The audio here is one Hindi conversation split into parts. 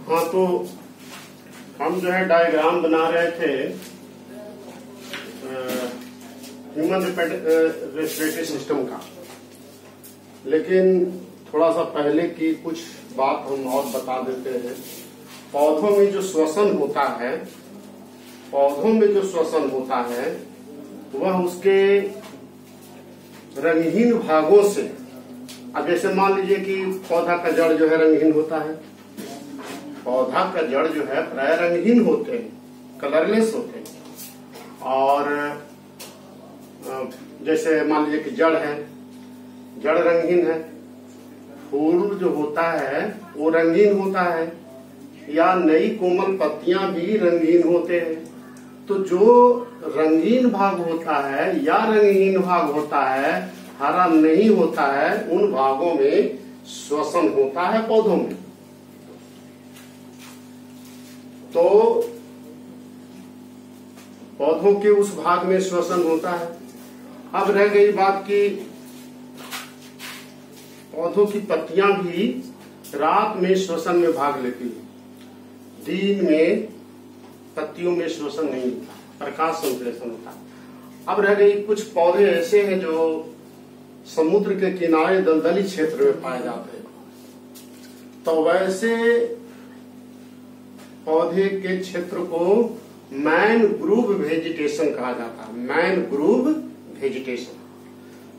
हाँ, तो हम जो है डायग्राम बना रहे थे ह्यूमन रेस्पिरेटरी सिस्टम का, लेकिन थोड़ा सा पहले की कुछ बात हम और बता देते हैं। पौधों में जो श्वसन होता है, वह उसके रंगहीन भागों से, अब जैसे मान लीजिए कि पौधा का जड़ जो है रंगहीन होता है, पौधा का जड़ जो है प्राय रंगहीन होते हैं, कलरलेस होते हैं। और जैसे मान लीजिए कि जड़ है, जड़ रंगहीन है, फूल जो होता है वो रंगीन होता है, या नई कोमल पत्तियां भी रंगीन होते हैं। तो जो रंगीन भाग होता है या रंगहीन भाग होता है, हरा नहीं होता है, उन भागों में श्वसन होता है पौधों में। तो पौधों के उस भाग में श्वसन होता है। अब रह गई बात की पौधों की पत्तियां भी रात में श्वसन में भाग लेती है, दिन में पत्तियों में श्वसन नहीं होता, प्रकाश संश्लेषण होता है। अब रह गई कुछ पौधे ऐसे हैं जो समुद्र के किनारे दलदली क्षेत्र में पाए जाते हैं। तो वैसे पौधे के क्षेत्र को मैनग्रूव वेजिटेशन कहा जाता है, मैनग्रूव वेजिटेशन।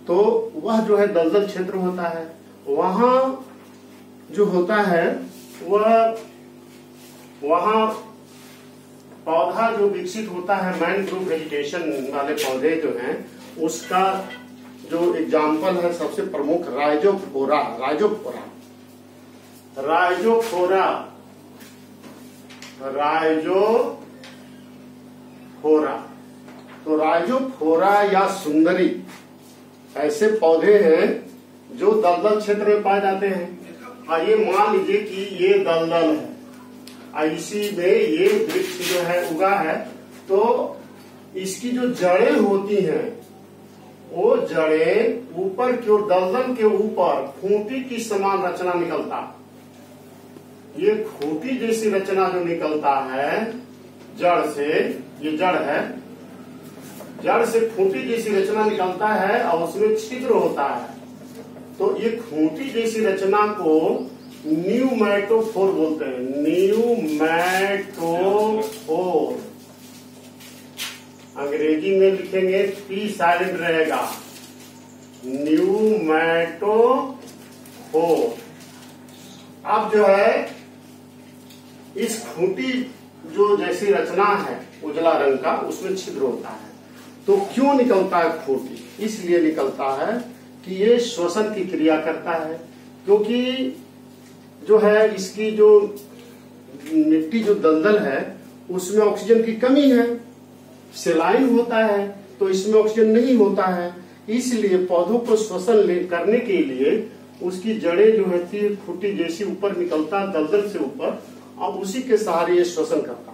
तो वह जो है दलदल क्षेत्र होता है, वहां जो होता है वहां पौधा जो विकसित होता है मैनग्रूव वेजिटेशन वाले पौधे जो हैं, उसका जो एग्जाम्पल है सबसे प्रमुख राइजोफोरा। तो राइजोफोरा या सुंदरी ऐसे पौधे हैं जो दलदल क्षेत्र में पाए जाते हैं। और ये मान लीजिए कि ये दलदल है, इसी में ये वृक्ष जो है उगा है, तो इसकी जो जड़ें होती हैं, वो जड़ें ऊपर की ओर दलदल के ऊपर खूंटी की समान रचना निकलता। ये खूंटी जैसी रचना जो निकलता है जड़ से, ये जड़ है, जड़ से खूंटी जैसी रचना निकलता है और उसमें छिद्र होता है। तो ये खूंटी जैसी रचना को न्यूमैटोफोर बोलते हैं, न्यूमैटोफोर। अंग्रेजी में लिखेंगे पी साइलेंट रहेगा, न्यूमैटोफोर। अब जो है इस खूंटी जो जैसी रचना है उजला रंग का, उसमें छिद्र होता है। तो क्यों निकलता है खूंटी? इसलिए निकलता है कि ये श्वसन की क्रिया करता है, क्योंकि जो है इसकी जो मिट्टी जो दलदल है उसमें ऑक्सीजन की कमी है, सेलाइन होता है, तो इसमें ऑक्सीजन नहीं होता है। इसलिए पौधों को श्वसन करने के लिए उसकी जड़ें जो होती है खूंटी जैसी ऊपर निकलता है दलदल से ऊपर, और उसी के सहारे ये श्वसन करता।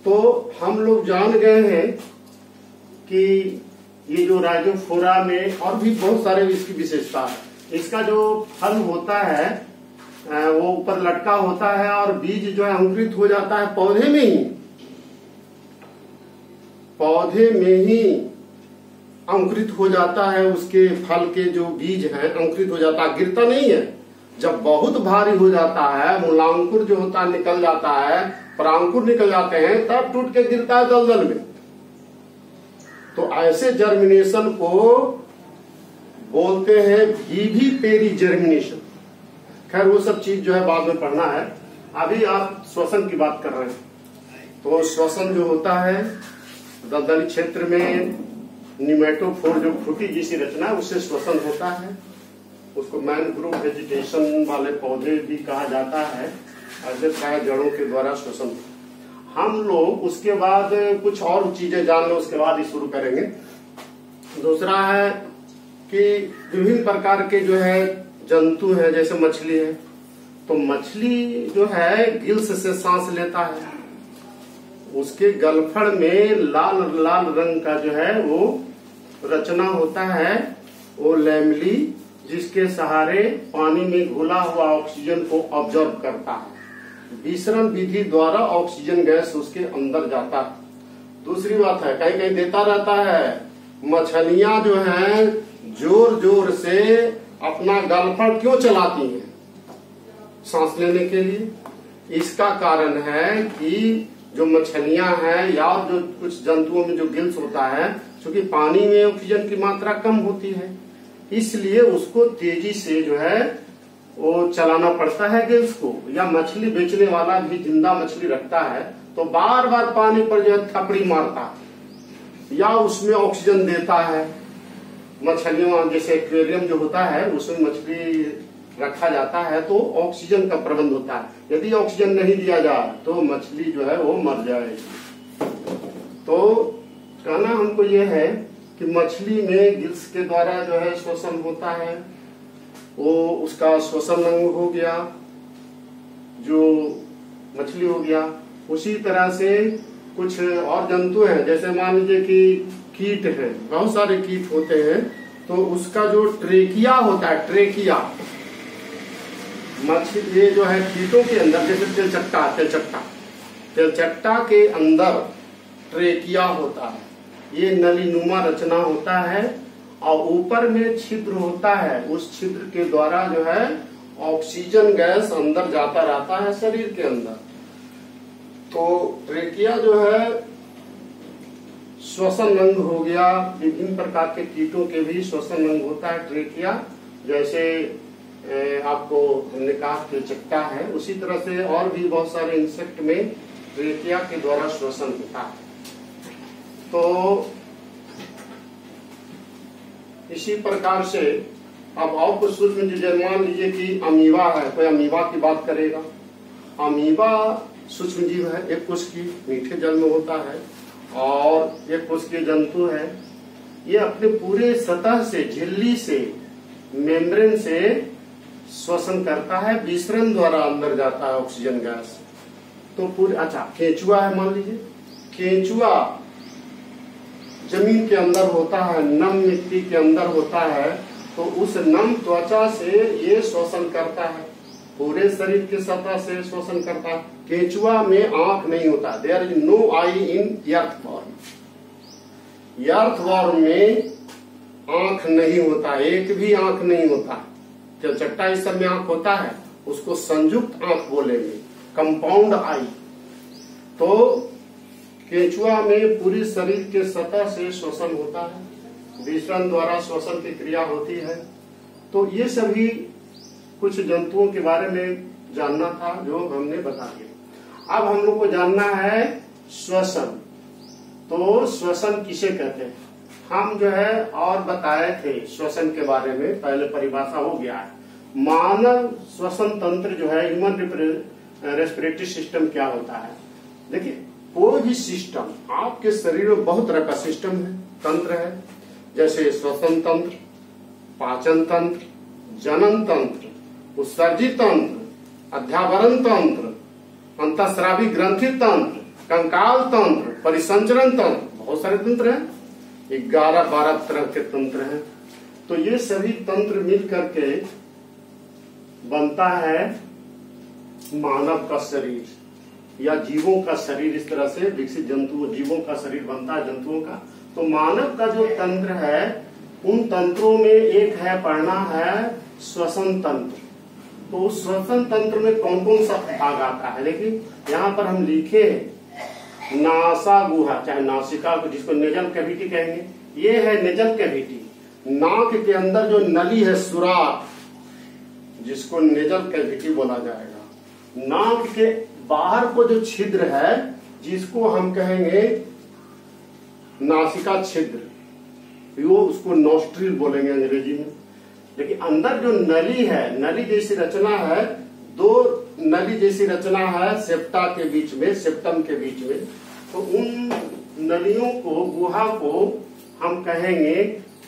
तो हम लोग जान गए हैं कि ये जो राइजोफोरा में और भी बहुत सारे इसकी विशेषता है। इसका जो फल होता है वो ऊपर लटका होता है और बीज जो है अंकुरित हो जाता है पौधे में ही अंकुरित हो जाता है। उसके फल के जो बीज है अंकुरित हो जाता है, गिरता नहीं है। जब बहुत भारी हो जाता है, मूलांकुर जो होता है निकल जाता है, परांकुर निकल जाते हैं, तब टूट के गिरता है दलदल में। तो ऐसे जर्मिनेशन को बोलते हैं विविपेरी जर्मिनेशन। खैर वो सब चीज जो है बाद में पढ़ना है, अभी आप श्वसन की बात कर रहे हैं। तो श्वसन जो होता है दलदली क्षेत्र में न्यूमैटोफोर जो खूंटी जैसी रचना है उससे श्वसन होता है। उसको मैनग्रोव वेजिटेशन वाले पौधे भी कहा जाता है। ऐसे प्राय जड़ों के द्वारा श्वसन। हम लोग उसके बाद कुछ और चीजें जान लो, उसके बाद ही शुरू करेंगे। दूसरा है कि विभिन्न प्रकार के जो है जंतु है, जैसे मछली है, तो मछली जो है गिल्स से सांस लेता है। उसके गलफड़ में लाल लाल रंग का जो है वो रचना होता है, वो लैमली, जिसके सहारे पानी में घुला हुआ ऑक्सीजन को ऑब्जर्व करता है। विसरण विधि द्वारा ऑक्सीजन गैस उसके अंदर जाता है। दूसरी बात है, कहीं कहीं देता रहता है, मछलियां जो हैं जोर जोर से अपना गलफड़ क्यों चलाती हैं? सांस लेने के लिए। इसका कारण है कि जो मछलियां हैं या जो कुछ जंतुओं में जो गिल्स होता है, क्योंकि पानी में ऑक्सीजन की मात्रा कम होती है, इसलिए उसको तेजी से जो है वो चलाना पड़ता है गिल्स को। या मछली बेचने वाला भी जिंदा मछली रखता है तो बार बार पानी पर जो है थपड़ी मारता है या उसमें ऑक्सीजन देता है। मछलियों जैसे एक्वेरियम जो होता है उसमें मछली रखा जाता है तो ऑक्सीजन का प्रबंध होता है। यदि ऑक्सीजन नहीं दिया जाए तो मछली जो है वो मर जाएगी। तो कहना हमको ये है कि मछली में गिल्स के द्वारा जो है श्वसन होता है, वो उसका श्वसन अंग हो गया जो मछली हो गया। उसी तरह से कुछ और जंतु हैं, जैसे मान लीजिए कि कीट है, बहुत सारे कीट होते हैं, तो उसका जो ट्रेकिया होता है, ट्रेकिया मछली ये जो है कीटों के अंदर, जैसे तेलचट्टा के अंदर ट्रेकिया होता है। ये नलीनुमा रचना होता है और ऊपर में छिद्र होता है। उस छिद्र के द्वारा जो है ऑक्सीजन गैस अंदर जाता रहता है शरीर के अंदर। तो ट्रेकिया जो है श्वसन अंग हो गया। विभिन्न प्रकार के कीटों के भी श्वसन अंग होता है ट्रेकिया। जैसे आपको हमने कहा तेलचट्टा है, उसी तरह से और भी बहुत सारे इंसेक्ट में ट्रेकिया के द्वारा श्वसन होता है। तो इसी प्रकार से अब और कुछ सूक्ष्म जीव, मान लीजिए कि अमीबा है, कोई अमीबा की बात करेगा। अमीबा सूक्ष्म जीव है, एक कोशिकीय, मीठे जल में होता है और एक कोशिकीय जंतु है। ये अपने पूरे सतह से, झिल्ली से, मेम्ब्रेन से श्वसन करता है, विसरण द्वारा अंदर जाता है ऑक्सीजन गैस। तो पूरे, अच्छा केंचुआ है, मान लीजिए केंचुआ जमीन के अंदर होता है, नम मिट्टी के अंदर होता है, तो उस नम त्वचा से ये श्वसन करता है, पूरे शरीर के सतह से श्वसन करता है। केंचुआ में आंख नहीं होता, there is no eye in earthworm. Earthworm में आंख नहीं होता, एक भी आंख नहीं होता। तेलचट्टा इस सब में आंख होता है, उसको संयुक्त आंख बोलेंगे, कंपाउंड आई। तो केंचुआ में पूरी शरीर के सतह से श्वसन होता है, विसरण द्वारा श्वसन की क्रिया होती है। तो ये सभी कुछ जंतुओं के बारे में जानना था जो हमने बता दिया। अब हम लोग को जानना है श्वसन। तो श्वसन किसे कहते हैं? हम जो है और बताए थे श्वसन के बारे में, पहले परिभाषा हो गया है। मानव श्वसन तंत्र जो है, ह्यूमन रेस्पिरेटरी सिस्टम क्या होता है? देखिए, कोई भी सिस्टम, आपके शरीर में बहुत तरह का सिस्टम है, तंत्र है, जैसे श्वसन तंत्र, पाचन तंत्र, जनन तंत्र, उत्सर्जी तंत्र, अध्यावरण तंत्र, अंतःस्रावी ग्रंथि तंत्र, कंकाल तंत्र, परिसंचरण तंत्र, बहुत सारे तंत्र हैं, 11-12 तरह के तंत्र हैं। तो ये सभी तंत्र मिल करके बनता है मानव का शरीर या जीवों का शरीर। इस तरह से विकसित जीवों का शरीर बनता है, जंतुओं का। तो मानव का जो तंत्र है, उन तंत्रों में एक है, पढ़ना है श्वसन तंत्र। तो उस श्वसन तंत्र में कौन कौन सा भाग आता है? देखिए यहाँ पर हम लिखे नासा गुहा, चाहे नासिका को, जिसको नेजल कैविटी कहेंगे, ये है नेजल कैविटी। नाक के अंदर जो नली है, सुराख, जिसको नेजल कैविटी बोला जाएगा। नाक के बाहर को जो छिद्र है, जिसको हम कहेंगे नासिका छिद्र, वो उसको नोस्ट्रिल बोलेंगे अंग्रेजी में। लेकिन अंदर जो नली है, नली जैसी रचना है, दो नली जैसी रचना है सेप्टा के बीच में, सेप्टम के बीच में। तो उन नलियों को, गुहा को हम कहेंगे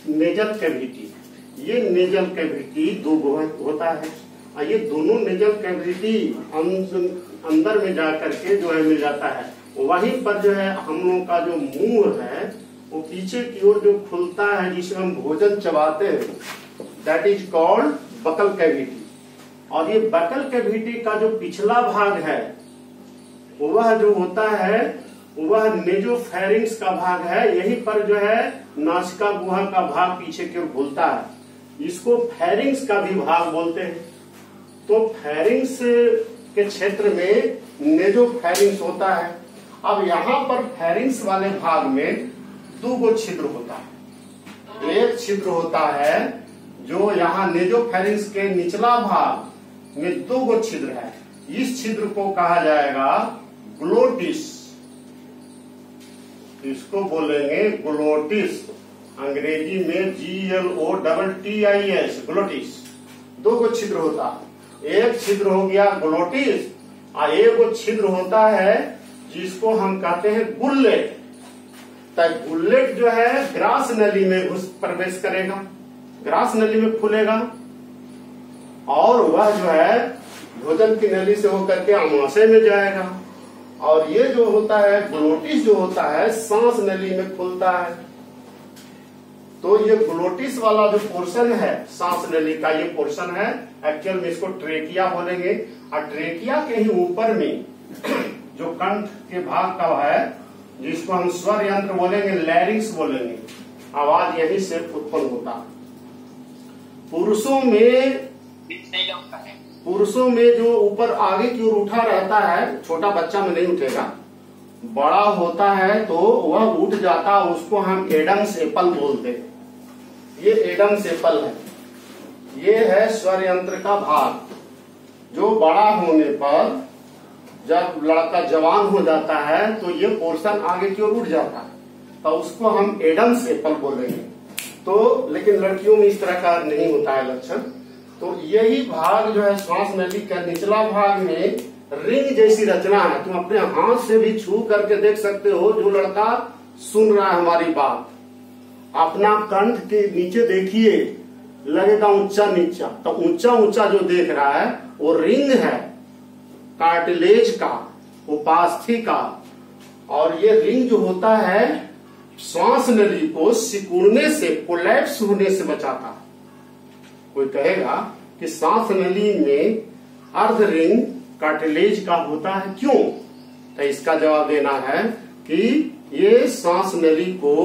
नेजल कैविटी। ये नेजल कैविटी दो गुहा होता है, और ये दोनों नेजल कैविटी अंदर में जा करके जो है मिल जाता है। वहीं पर जो है हम लोगों का जो मुंह है, वो पीछे की ओर जो खुलता है, जिसमें हम भोजन चबाते हैं, that is called buccal cavity. और ये बकल कैविटी का जो पिछला भाग है वह जो होता है वह नेजोफेरिंक्स का भाग है। यहीं पर जो है नासिका गुहा का भाग पीछे की ओर खुलता है, इसको फेरिंक्स का भी भाग बोलते हैं। तो फेरिंक्स के क्षेत्र में नेजोफेरिंक्स होता है। अब यहाँ पर फेरिंक्स वाले भाग में 2 छिद्र होता है। एक छिद्र होता है जो यहाँ नेजोफेरिंक्स के निचला भाग में 2 छिद्र है, इस छिद्र को कहा जाएगा ग्लोटिस। इसको बोलेंगे ग्लोटिस, अंग्रेजी में GLOTTIS, ग्लोटिस। 2 छिद्र होता है, एक छिद्र हो गया ग्लोटिस और एक छिद्र होता है जिसको हम कहते हैं गुल्लेट। तो गुल्लेट जो है ग्रास नली में प्रवेश करेगा, ग्रास नली में खुलेगा और वह जो है भोजन की नली से होकर के आमाशय में जाएगा। और ये जो होता है ग्लोटिस जो होता है सांस नली में खुलता है। तो ये ग्लोटिस वाला जो पोर्शन है सांस नली का, ये पोर्शन है, एक्चुअल में इसको ट्रेकिया बोलेंगे। और ट्रेकिया के ही ऊपर में जो कंठ के भाग का है जिसको हम स्वर यंत्र बोलेंगे, लैरिंक्स बोलेंगे, आवाज यही से उत्पन्न होता है। पुरुषों में जो ऊपर आगे की ओर उठा रहता है, छोटा बच्चा में नहीं उठेगा, बड़ा होता है तो वह उठ जाता, उसको हम एडम्स एप्पल बोलते हैं। ये एडम्स एप्पल है, ये है स्वर यंत्र का भाग। जो बड़ा होने पर जब लड़का जवान हो जाता है तो ये पोर्शन आगे की ओर उठ जाता है, तो उसको हम एडम्स एप्पल बोलेंगे। तो लेकिन लड़कियों में इस तरह का नहीं होता है लक्षण। तो यही भाग जो है श्वास नली का निचला भाग में रिंग जैसी रचना है। तुम अपने हाथ से भी छू करके देख सकते हो। जो लड़का सुन रहा है हमारी बात, अपना कंठ के नीचे देखिए, लगेगा ऊंचा नीचा, तो ऊंचा ऊंचा जो देख रहा है वो रिंग है कार्टिलेज का, उपास्थि का। और ये रिंग जो होता है श्वास नली को सिकुड़ने से, कोलैप्स होने से बचाता है। कोई कहेगा कि सांस नली में अर्ध रिंग कार्टिलेज का होता है, क्यों? तो इसका जवाब देना है कि ये सांस नली को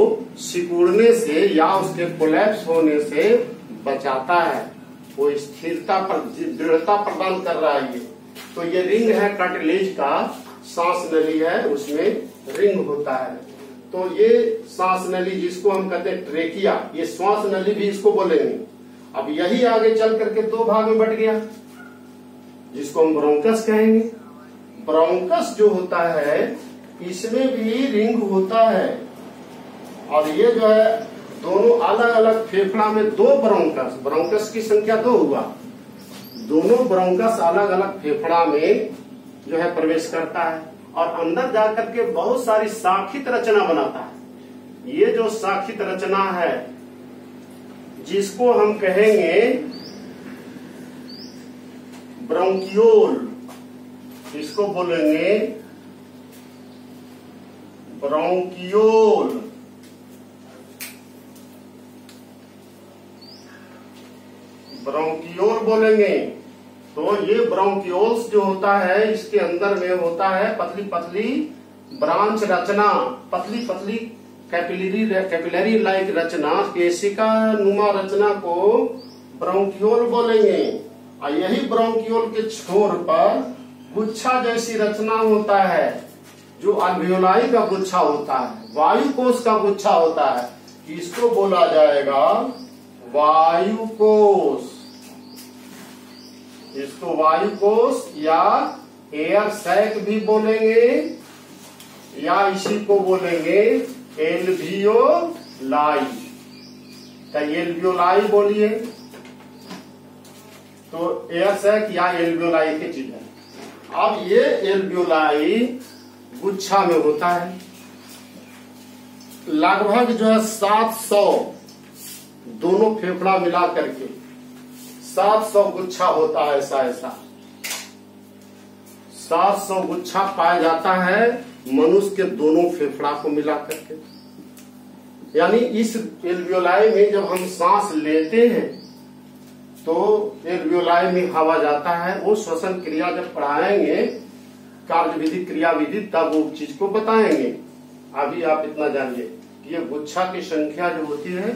सिकुड़ने से या उसके कोलैप्स होने से बचाता है, वो स्थिरता पर दृढ़ता प्रदान कर रहा है। ये तो ये रिंग है कार्टिलेज का, सांस नली है उसमें रिंग होता है। तो ये सांस नली जिसको हम कहते हैं ट्रेकिया, ये श्वास नली भी इसको बोलेंगे। अब यही आगे चल करके 2 भाग में बट गया जिसको हम ब्रोंकस कहेंगे। ब्रोंकस जो होता है इसमें भी रिंग होता है। और ये जो है दोनों अलग अलग फेफड़ा में 2 ब्रोंकस, ब्रोंकस की संख्या 2 हुआ। दोनों ब्रोंकस अलग अलग फेफड़ा में जो है प्रवेश करता है और अंदर जाकर के बहुत सारी शाखित रचना बनाता है। ये जो शाखित रचना है जिसको हम कहेंगे ब्रोंकियोल, इसको बोलेंगे ब्रोंकियोल। ब्रोंकियोल बोलेंगे। तो ये ब्रोंकियोल्स जो होता है इसके अंदर में होता है पतली पतली ब्रांच रचना, पतली पतली कैपिलरी लाइक रचना, केशिका नुमा रचना को ब्रोंकियोल बोलेंगे। और यही ब्रोंकियोल के छोर पर गुच्छा जैसी रचना होता है जो अल्वियोलाई का गुच्छा होता है, वायुकोश का गुच्छा होता है, इसको बोला जाएगा वायुकोश। इसको वायुकोश या एयर सैक भी बोलेंगे या इसी को बोलेंगे एल्वियोलाई। तो एल्वियोलाई बोलिए, तो एयर सैक या एल्वियोलाई की चीज है। अब ये एल्वियोलाई गुच्छा में होता है, लगभग जो है 700 दोनों फेफड़ा मिला करके 700 गुच्छा होता है। ऐसा 700 गुच्छा पाया जाता है मनुष्य के दोनों फेफड़ा को मिला करके। यानी इस एल्वियोलाई में जब हम सांस लेते हैं तो एल्वियोलाई में हवा जाता है। वो श्वसन क्रिया जब पढ़ाएंगे, कार्य विधि क्रिया विधि, तब वो चीज को बताएंगे। अभी आप इतना जानिए कि ये गुच्छा की संख्या जो होती है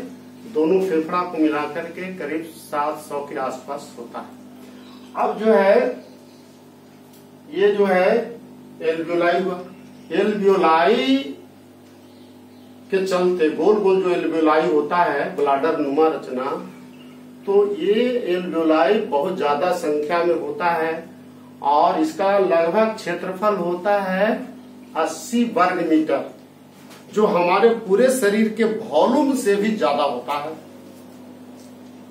दोनों फेफड़ा को मिलाकर के करीब 700 के आसपास होता है। अब जो है ये जो है एल्वियोलाई हुआ। एल्वियोलाई के चलते गोल गोल जो एल्वियोलाई होता है ब्लाडर नुमा रचना, तो ये एल्वियोलाई बहुत ज्यादा संख्या में होता है और इसका लगभग क्षेत्रफल होता है 80 वर्ग मीटर, जो हमारे पूरे शरीर के वॉल्यूम से भी ज्यादा होता है।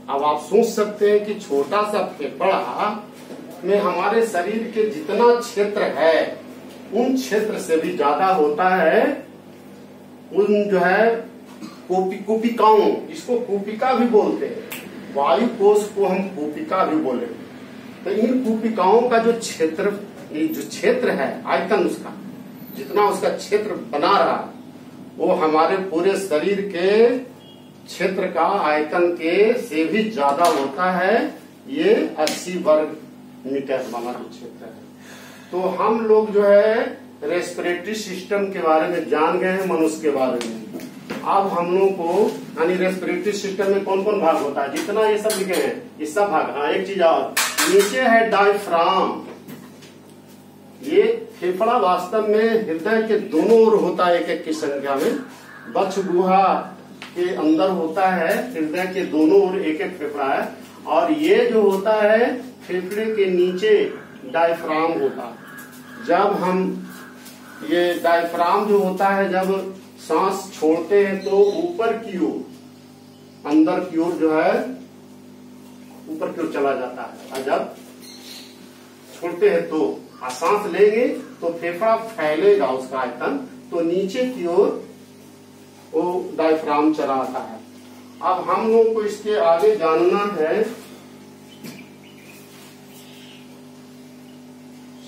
अब आप सोच सकते हैं कि छोटा सा फेफड़ा में हमारे शरीर के जितना क्षेत्र है उन क्षेत्र से भी ज्यादा होता है उन जो है कोपिकाओं, इसको कोपिका भी बोलते हैं, वायु कोश को हम कोपिका भी बोले। तो इन कोपिकाओं का जो क्षेत्र है आयतन, उसका जितना उसका क्षेत्र बना रहा वो हमारे पूरे शरीर के क्षेत्र का आयतन के से भी ज्यादा होता है। ये 80 वर्ग मीटर वाला जो क्षेत्र है। तो हम लोग जो है रेस्पिरेटरी सिस्टम के बारे में जान गए हैं, मनुष्य के बारे में। अब हम लोग को यानी रेस्पिरेटरी सिस्टम में कौन कौन भाग होता है, जितना ये सब लिखे हैं ये सब भाग। हाँ, एक चीज और, नीचे है डायफ्राम। ये फेफड़ा वास्तव में हृदय के दोनों ओर होता है, एक एक की संख्या में। बक्ष गुहा के अंदर होता है, हृदय के दोनों ओर एक एक फेफड़ा है। और ये जो होता है फेफड़े के नीचे डायफ्राम होता है। जब हम ये डायफ्राम जो होता है, जब सांस छोड़ते हैं तो ऊपर की ओर, अंदर की ओर जो है ऊपर की ओर चला जाता है, और जब छोड़ते हैं तो सांस लेंगे तो फेफड़ा फैलेगा उसका आयतन, तो नीचे की ओर वो डायफ्राम चला आता है। अब हम लोग को इसके आगे जानना है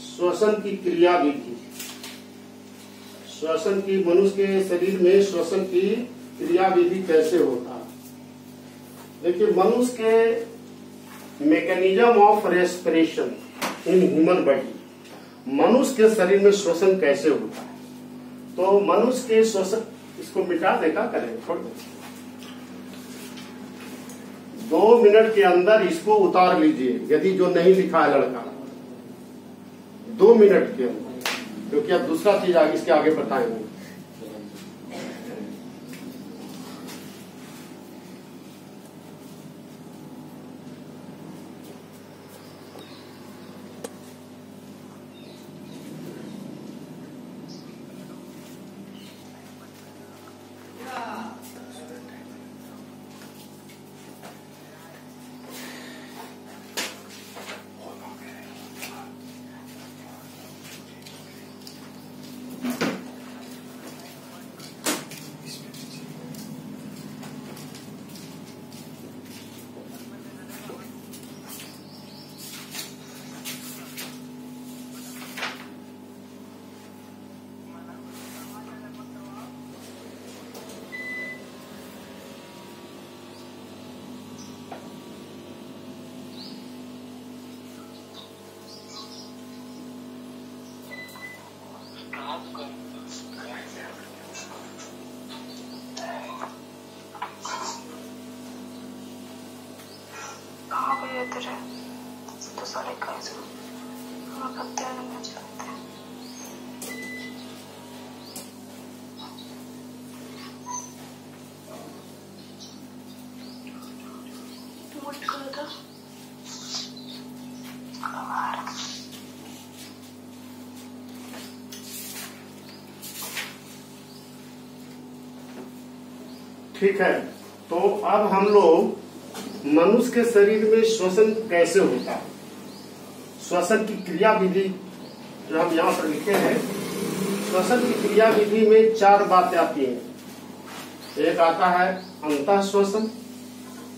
श्वसन की क्रिया विधि। श्वसन की, मनुष्य के शरीर में श्वसन की क्रिया विधि कैसे होता है। देखिए, मनुष्य के mechanism of respiration in human body, मनुष्य के शरीर में श्वसन कैसे होता है। तो मनुष्य के श्वसन, इसको मिटा देगा, करें छोड़ दे, 2 मिनट के अंदर इसको उतार लीजिए, यदि जो नहीं लिखा है लड़का, 2 मिनट के अंदर, क्योंकि अब दूसरा चीज आगे इसके आगे बताएंगे। तो सारे कैसे हम करते हैं नहीं चाहते। मुझे कहा था ठीक है। तो अब हम लोग मनुष्य के शरीर में श्वसन कैसे होता है, श्वसन की क्रिया विधि जो हम यहाँ पर लिखे हैं। श्वसन की क्रिया विधि में 4 बातें आती हैं। एक आता है अंतः श्वसन,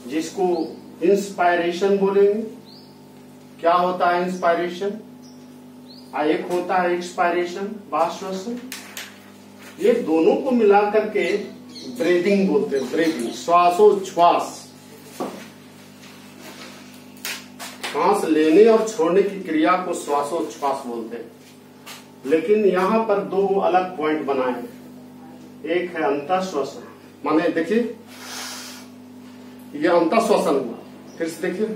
जिसको इंस्पायरेशन बोलेंगे। क्या होता है इंस्पायरेशन? एक होता है एक्सपायरेशन, बाह्य श्वसन। ये दोनों को मिला करके ब्रीदिंग बोलते हैं, ब्रीदिंग, श्वासोच्छ्वास। सांस लेने और छोड़ने की क्रिया को श्वासोच्छ्वास बोलते हैं। लेकिन यहाँ पर दो अलग पॉइंट बनाए हैं। एक है अंतःश्वसन, माने देखिए ये अंतःश्वसन हुआ, फिर से देखिए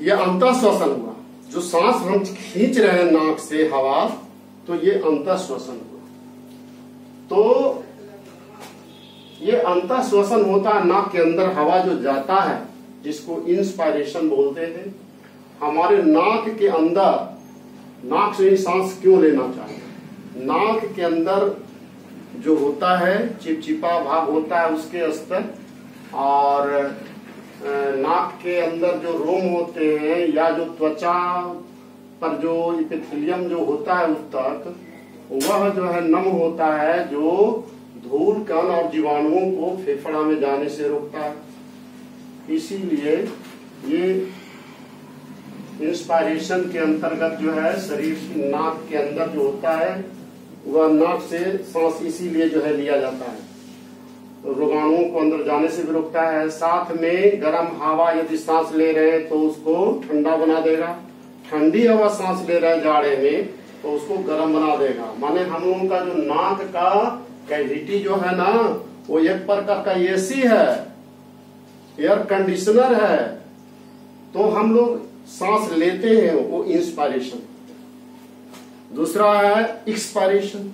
ये अंतःश्वसन हुआ, जो सांस हम खींच रहे हैं नाक से हवा, तो ये अंतःश्वसन हुआ। तो ये अंतःश्वसन होता है, नाक के अंदर हवा जो जाता है जिसको इंस्पायरेशन बोलते हैं। हमारे नाक के अंदर, नाक से ही सांस क्यों लेना चाहिए, नाक के अंदर जो होता है चिपचिपा भाग होता है उसके स्तर, और नाक के अंदर जो रोम होते हैं या जो त्वचा पर जो इपिथेलियम जो होता है उस तक, वह जो है नम होता है, जो धूल कण और जीवाणुओं को फेफड़ा में जाने से रोकता है। इसीलिए ये इंस्पायरेशन के अंतर्गत जो है शरीर की नाक के अंदर जो होता है वह नाक से सांस इसीलिए जो है लिया जाता है, रोगाणुओं को अंदर जाने से भी रोकता है। साथ में गर्म हवा यदि सांस ले रहे हैं तो उसको ठंडा बना देगा, ठंडी हवा सांस ले रहे हैं जाड़े में तो उसको गर्म बना देगा। माने हम लोगों का जो नाक का कैविटी जो है ना, वो एक प्रकार का एसी है, एयर कंडीशनर है। तो हम लोग सांस लेते हैं वो इंस्पायरेशन। दूसरा है एक्सपायरेशन,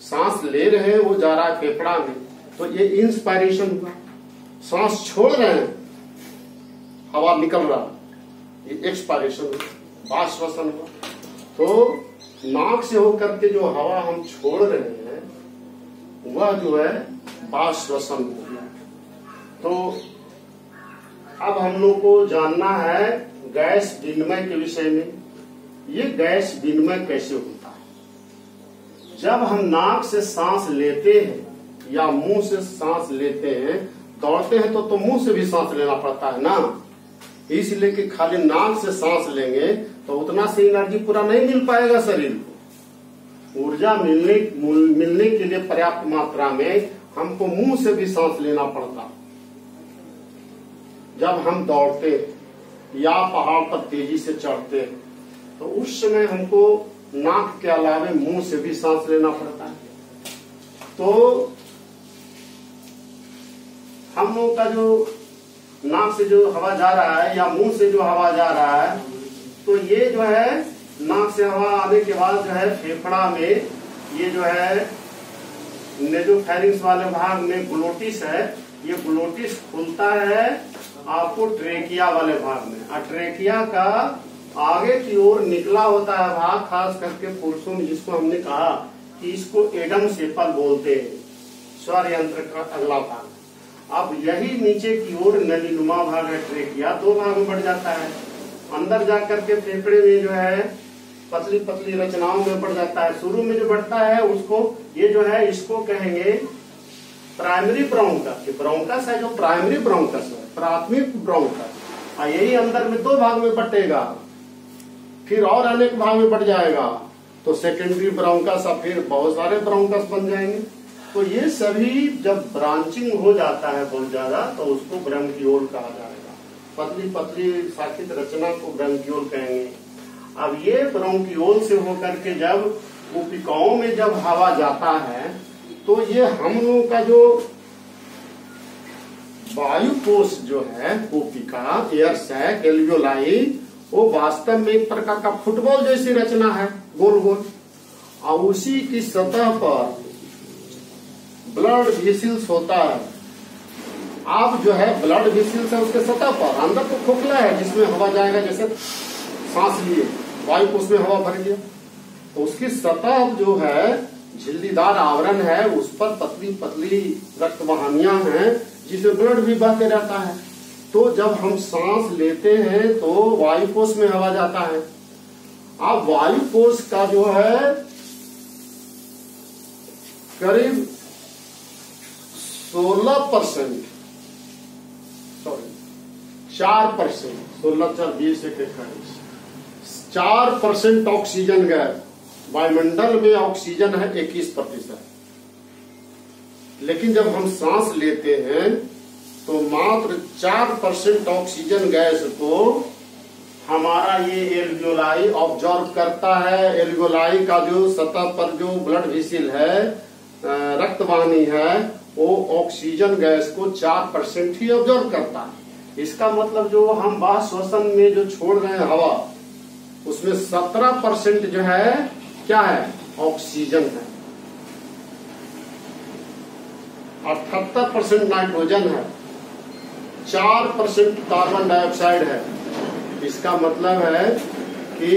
सांस ले रहे हैं वो जा रहा है फेफड़ा में, तो ये इंस्पायरेशन हुआ। सांस छोड़ रहे हैं हवा निकल रहा, ये एक्सपायरेशन हुआ, बाष्पश्वसन हुआ। तो नाक से होकर के जो हवा हम छोड़ रहे हैं वह जो है बाष्पश्वसन हो गया। तो अब हम लोग को जानना है गैस विनिमय के विषय में। ये गैस विनिमय कैसे होता है? जब हम नाक से सांस लेते हैं या मुंह से सांस लेते हैं, दौड़ते हैं तो मुंह से भी सांस लेना पड़ता है ना, इसलिए कि खाली नाक से सांस लेंगे तो उतना से एनर्जी पूरा नहीं मिल पाएगा शरीर को। ऊर्जा मिलने के लिए पर्याप्त मात्रा में हमको मुंह से भी सांस लेना पड़ता। जब हम दौड़ते या पहाड़ पर तेजी से चढ़ते हैं तो उस समय हमको नाक के अलावे मुंह से भी सांस लेना पड़ता है। तो हम लोग का जो नाक से जो हवा जा रहा है या मुंह से जो हवा जा रहा है, तो ये जो है नाक से हवा आने के बाद जो है फेफड़ा में ये जो है नेजोफेरिंक्स वाले भाग में ग्लोटिस है, ये ग्लोटिस खुलता है आपको ट्रेकिया वाले भाग में, और ट्रेकिया का आगे की ओर निकला होता है भाग, खास करके पुरुषों में, जिसको हमने कहा कि इसको एडम सेपल बोलते हैं, स्वर यंत्र का अगला भाग। अब यही नीचे की ओर नलीनुमा भाग है ट्रेकिया, दो भाग में बढ़ जाता है। अंदर जाकर के फेफड़े में जो है पतली पतली रचनाओं में बढ़ जाता है। शुरू में जो बढ़ता है उसको ये जो है इसको कहेंगे प्राइमरी ब्रोंकस। ब्रोंकस है जो प्राइमरी ब्रोंकस है, प्राथमिक ब्रोंकस, और यही अंदर में दो भाग में बटेगा, फिर और अनेक भाग में बढ़ जाएगा तो सेकेंडरी ब्रोंकस, और फिर बहुत सारे ब्रोंकस बन जाएंगे। तो ये सभी जब ब्रांचिंग हो जाता है बहुत ज्यादा तो उसको ब्रंकियोल कहा जाएगा। पतली पतली शाखित रचना को ब्रंकियोल कहेंगे। अब ये ब्रोंकियोल से होकर के जब कोशिकाओं में जब हवा जाता है तो ये हम लोगों का जो वायु कोश जो है कोशिका, एयर सैक, एल्वियोलाई, वो वास्तव में एक प्रकार का फुटबॉल जैसी रचना है, गोल गोल, और उसी की सतह पर ब्लड वेसल्स होता है। आप जो है ब्लड वेसल्स है उसके सतह पर, अंदर तो खोखला है जिसमें हवा जाएगा, जैसे सांस लिए वायु कोश में हवा भर गया, तो उसकी सतह जो है झिल्लीदार आवरण है, उस पर पतली पतली रक्त वाहिनियां हैं जिसमें ब्लड भी बहते रहता है। तो जब हम सांस लेते हैं तो वायु कोश में हवा जाता है। अब वायु कोश का जो है करीब 16%, सॉरी 4%, 4% ऑक्सीजन गैस, वायुमंडल में ऑक्सीजन है 21%। लेकिन जब हम सांस लेते हैं तो मात्र 4% ऑक्सीजन गैस को हमारा ये एल्वियोलाई ऑब्जॉर्व करता है। एल्वियोलाई का जो सतह पर जो ब्लड वेसल है, रक्तवाहिनी है, वो ऑक्सीजन गैस को 4% ही ऑब्जॉर्व करता है। इसका मतलब जो हम बाह्य श्वसन में जो छोड़ रहे हैं हवा, उसमें 17% जो है क्या है, ऑक्सीजन है, 78% नाइट्रोजन है, 4% कार्बन डाइऑक्साइड है। इसका मतलब है कि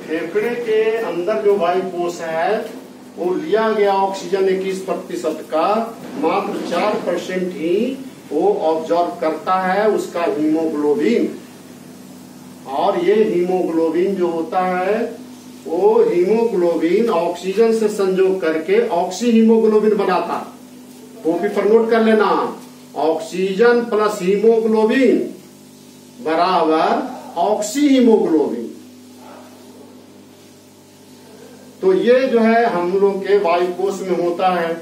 फेफड़े के अंदर जो वायु कोश है वो लिया गया ऑक्सीजन 21% का मात्र 4% ही वो ऑब्जॉर्व करता है, उसका हीमोग्लोबिन। और ये हीमोग्लोबिन जो होता है वो हीमोग्लोबिन ऑक्सीजन से संयोग करके ऑक्सी हीमोग्लोबिन बनाता है। कॉपी पर नोट कर लेना, ऑक्सीजन प्लस हीमोग्लोबिन बराबर ऑक्सी हीमोग्लोबिन। तो ये जो है हम लोग के वायु कोश में होता है।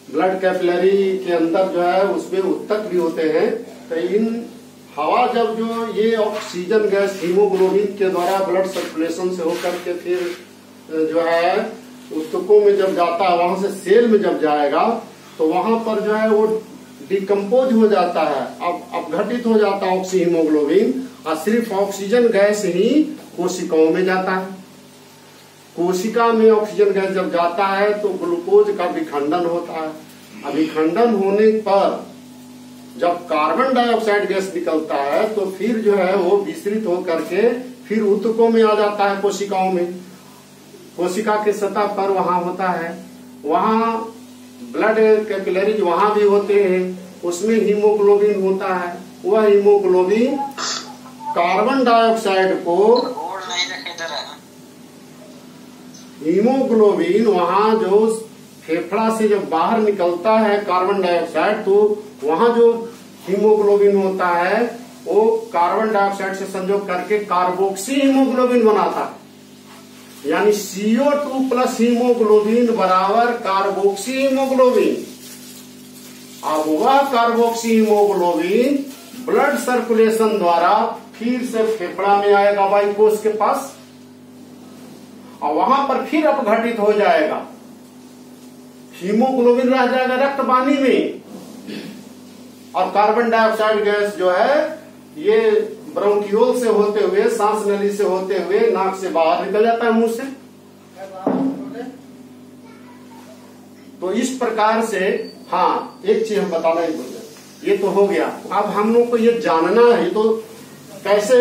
ब्लड कैपिलरी के अंदर जो है उसमें उत्तक भी होते हैं। तो इन हवा जब जो ये ऑक्सीजन गैस हीमोग्लोबिन के द्वारा ब्लड सर्कुलेशन से होकर के फिर जो है उत्तकों में जब जाता है, वहां से सेल में जब जाएगा तो वहां पर जो है वो डिकम्पोज हो जाता है, अब घटित हो जाता है ऑक्सी हीमोग्लोबिन, और सिर्फ ऑक्सीजन गैस ही कोशिकाओं में जाता है। कोशिका में ऑक्सीजन गैस जब जाता है तो ग्लूकोज का विखंडन होता है। विखंडन होने पर जब कार्बन डाइऑक्साइड गैस निकलता है तो फिर जो है वो विस्तृत होकर के फिर ऊतकों में आ जाता है, कोशिकाओं में। कोशिका के सतह पर वहां होता है, वहां ब्लड कैपिलरीज वहां भी होते हैं, उसमें हीमोग्लोबिन होता है। वह हीमोग्लोबिन कार्बन डाइऑक्साइड को, हीमोग्लोबिन वहां जो फेफड़ा से जब बाहर निकलता है कार्बन डाइऑक्साइड, तो वहां जो हीमोग्लोबिन होता है वो कार्बन डाइऑक्साइड से संयोग करके कार्बोक्सी हीमोग्लोबिन बनाता है। यानी CO2 प्लस हीमोग्लोबिन बराबर कार्बोक्सी हीमोग्लोबिन। अब वह कार्बोक्सी हीमोग्लोबिन ब्लड सर्कुलेशन द्वारा फिर से फेफड़ा में आएगा वायु कोश के पास, और वहां पर फिर अपघटित हो जाएगा। हीमोग्लोबिन रह जाएगा रक्तवाहिनी में, और कार्बन डाइऑक्साइड गैस जो है ये ब्रोंकियोल से होते हुए, सांस नली से होते हुए नाक से बाहर निकल जाता है, मुंह से। तो इस प्रकार से, हाँ एक चीज हम बताना ही भूल गए, ये तो हो गया। अब हम लोग को ये जानना है तो कैसे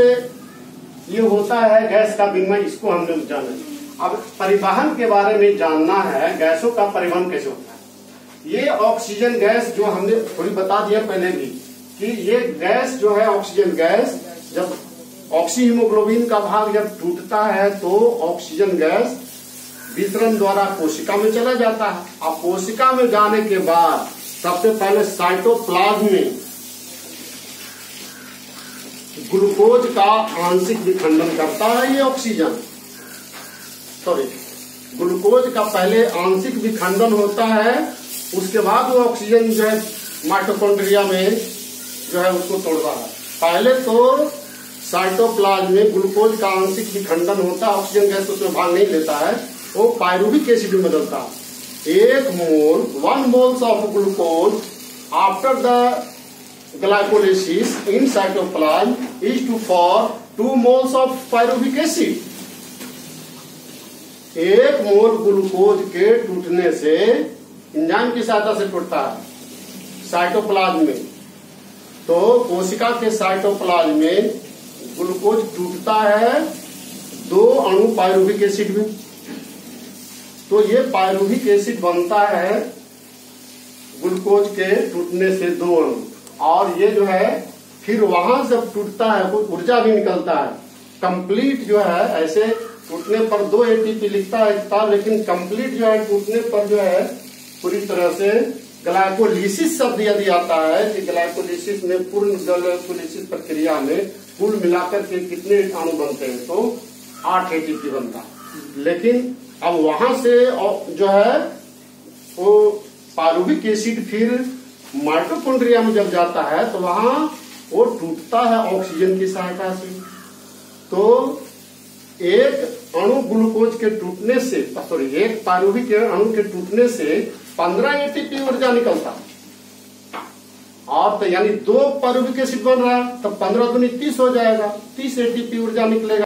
ये होता है गैस का विनिमय, इसको हम लोग जाने। अब परिवहन के बारे में जानना है, गैसों का परिवहन कैसे होता है। ये ऑक्सीजन गैस जो हमने थोड़ी बता दिया पहले भी कि ये गैस जो है ऑक्सीजन गैस, जब ऑक्सी हीमोग्लोबिन का भाग जब टूटता है तो ऑक्सीजन गैस वितरण द्वारा कोशिका में चला जाता है। अब कोशिका में जाने के बाद सबसे पहले साइटोप्लाज्म में ग्लूकोज का आंशिक विखंडन करता है ये ऑक्सीजन, सॉरी ग्लूकोज का पहले आंशिक विखंडन होता है, उसके बाद वो ऑक्सीजन जो है माइटोकॉन्ड्रिया में जो है उसको तोड़ता है। पहले तो साइटोप्लाज्म में ग्लूकोज का आंशिक विखंडन होता है, ऑक्सीजन गैस उसमें भाग नहीं लेता है, वो पायरुविक एसिड में बदलता है। 1 moles of glucose after the glycolysis in cytoplasm is to for 2 moles of pyruvic acid. 1 mole glucose के टूटने से, एंजाइम की सहायता से टूटता है साइटोप्लाज्म में, तो कोशिका के साइटोप्लाज्म में ग्लूकोज टूटता है 2 अणु पायरुविक एसिड में। तो ये पायरुविक एसिड बनता है ग्लूकोज के टूटने से 2 अणु, और ये जो है फिर वहां जब टूटता है कोई ऊर्जा भी निकलता है। कंप्लीट जो है ऐसे टूटने पर 2 ATP लिखता है, लेकिन कंप्लीट जो है टूटने पर जो है पूरी तरह से ग्लाइकोलिसिस शब्द यदि आता है कि ग्लाइकोलिसिस में, पूर्ण ग्लाइकोलिसिस प्रक्रिया में कुल मिलाकर के कितने अणु बनते हैं, तो 8 ATP बनता है। लेकिन अब वहां से जो है वो पायरुविक एसिड फिर माइटोकॉन्ड्रिया में जब जाता है तो वहां वो टूटता है ऑक्सीजन की सहायता से। तो एक अणु ग्लूकोज के टूटने से, सॉरी, एक पारुविक अणु के टूटने से 15 एटीपी ऊर्जा निकलता है। और तो यानी 2 पारुविक एसिड बन रहा है, तो 15 दूनी 30 हो जाएगा, 30 एटीपी ऊर्जा निकलेगा।